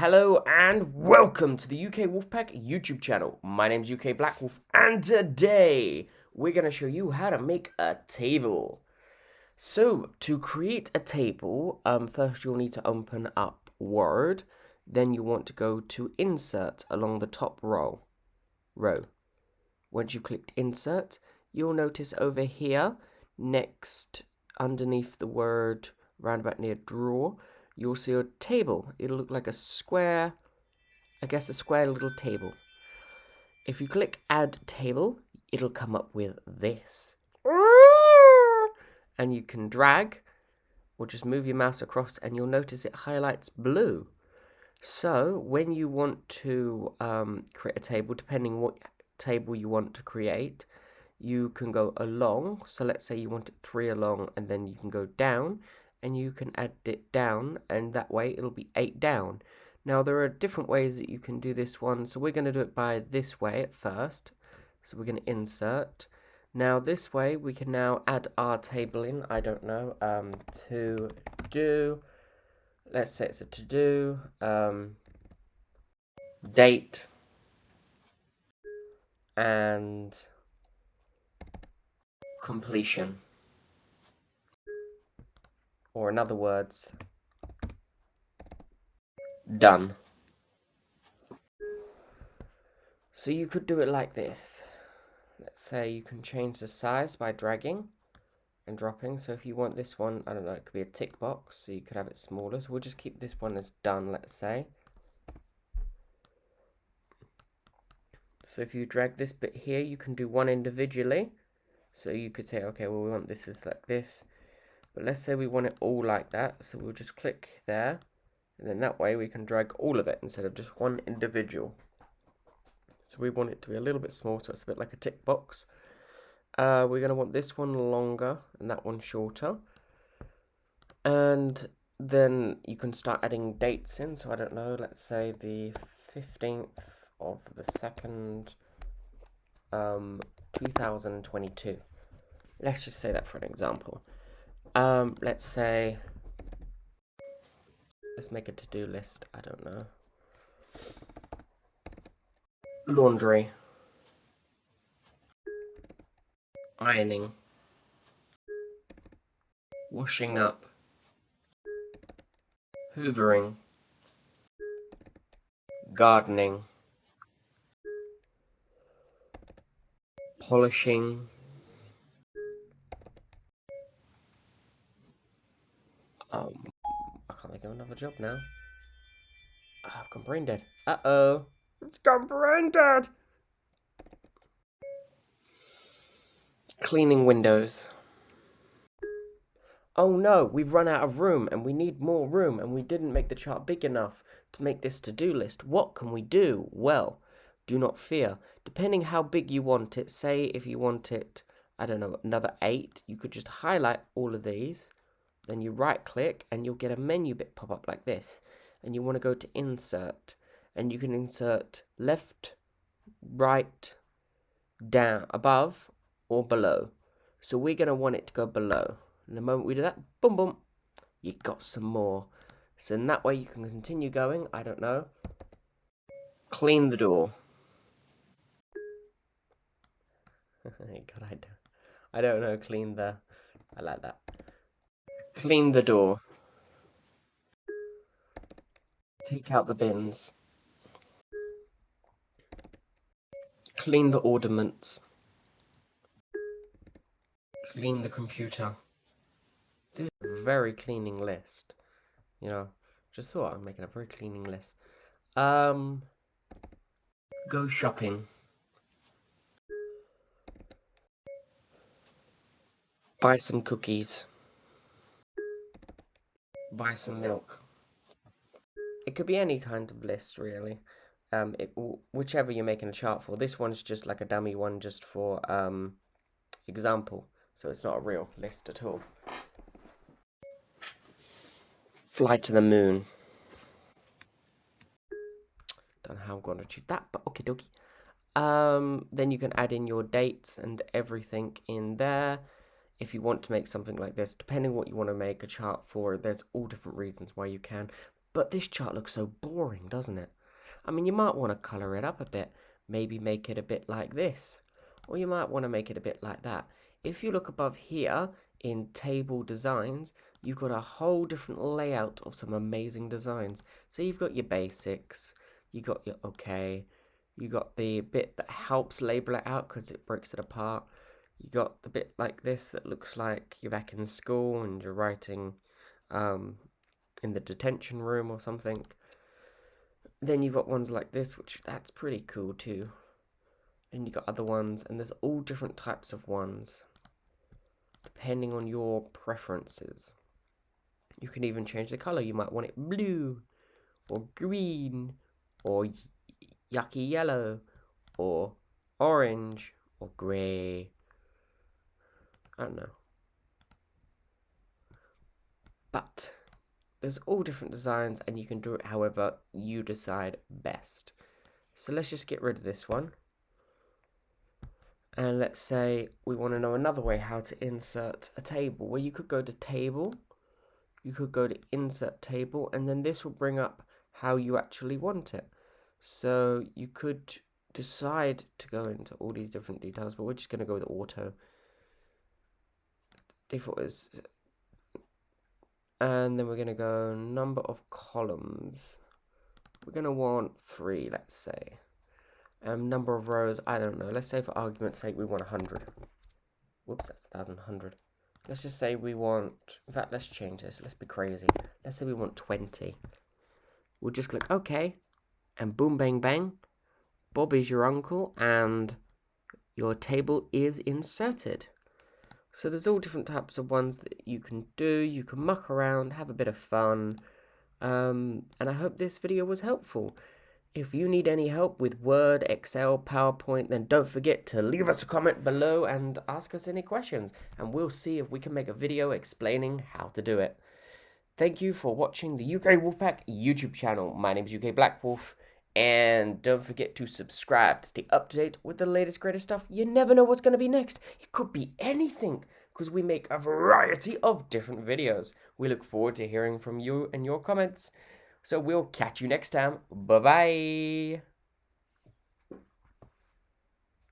Hello and welcome to the UK Wolfpack YouTube channel. My name's UK Black Wolf and today we're going to show you how to make a table. So to create a table, first you'll need to open up Word, then you want to go to Insert along the top row. Once you've clicked Insert, you'll notice over here, next underneath the word roundabout near Draw, you'll see a table. It'll look like a square, a square little table. If you click Add Table, it'll come up with this. And you can drag or just move your mouse across and you'll notice it highlights blue. So when you want to create a table, depending what table you want to create, you can go along. So let's say you want it 3 along and then you can go down and you can add it down and that way it'll be 8 down. Now there are different ways that you can do this one, so we're going to do it by this way at first. So we're going to insert. Now this way we can now add our table in. I don't know, to do, let's say it's a to do, date and completion. Or in other words, done. So you could do it like this. Let's say you can change the size by dragging and dropping. So if you want this one, I don't know, it could be a tick box, so you could have it smaller. So we'll just keep this one as done, let's say. So if you drag this bit here, you can do one individually. So you could say, okay, well, we want this as like this. But let's say we want it all like that, so we'll just click there, and then that way we can drag all of it instead of just one individual. So we want it to be a little bit small, so it's a bit like a tick box. We're going to want this one longer and that one shorter. And then you can start adding dates in, so I don't know, let's say the 15th of the 2nd, 2022. Let's just say that for an example. Let's say, let's make a to-do list, I don't know. Laundry. Ironing. Washing up. Hoovering. Gardening. Polishing. I can't think of another job now. I've gone brain dead. Uh-oh. It's gone brain dead. Cleaning windows. Oh no, we've run out of room and we need more room and we didn't make the chart big enough to make this to-do list. What can we do? Well, do not fear. Depending how big you want it, say if you want it, I don't know, another 8, you could just highlight all of these. Then you right click and you'll get a menu bit pop up like this. And you want to go to insert. And you can insert left, right, down, above, or below. So we're going to want it to go below. And the moment we do that, boom, boom, you got some more. So in that way you can continue going, I don't know. Clean the door. God, I don't know, clean the, I like that. Clean the door. Take out the bins. Clean the ornaments. Clean the computer. This is a very cleaning list. You know, just thought I'm making a very cleaning list. Go shopping. Buy some cookies. Buy some milk. It could be any kind of list, really. Whichever you're making a chart for. This one's just like a dummy one, just for example. So it's not a real list at all. Fly to the moon. Don't know how I'm going to achieve that, but okie dokie. Then you can add in your dates and everything in there. If you want to make something like this, depending what you want to make a chart for, there's all different reasons why you can. But this chart looks so boring, doesn't it? I mean, you might want to colour it up a bit. Maybe make it a bit like this. Or you might want to make it a bit like that. If you look above here in table designs, you've got a whole different layout of some amazing designs. So you've got your basics, you got your okay, you got the bit that helps label it out because it breaks it apart. You got the bit like this that looks like you're back in school and you're writing in the detention room or something. Then you've got ones like this, which that's pretty cool too. And you got other ones, and there's all different types of ones depending on your preferences. You can even change the color. You might want it blue or green or yucky yellow or orange or grey. I don't know. But there's all different designs, and you can do it however you decide best. So let's just get rid of this one. And let's say we want to know another way how to insert a table. Well, you could go to table, you could go to insert table, and then this will bring up how you actually want it. So you could decide to go into all these different details, but we're just going to go with auto. Default is, and then we're going to go number of columns. We're going to want 3, let's say. Number of rows, I don't know. Let's say for argument's sake we want 100. Whoops, that's 1,100. Let's just say we want, in fact, let's change this. Let's be crazy. Let's say we want 20. We'll just click OK, and boom, bang, bang. Bob is your uncle, and your table is inserted. So there's all different types of ones that you can do. You can muck around, have a bit of fun. And I hope this video was helpful. If you need any help with Word, Excel, PowerPoint, then don't forget to leave us a comment below and ask us any questions, and we'll see if we can make a video explaining how to do it. Thank you for watching the UK Wolfpack YouTube channel. My name is UK Black Wolf, and don't forget to subscribe to stay up to date with the latest, greatest stuff. You never know what's going to be next. It could be anything, because we make a variety of different videos. We look forward to hearing from you and your comments. So we'll catch you next time. Bye-bye.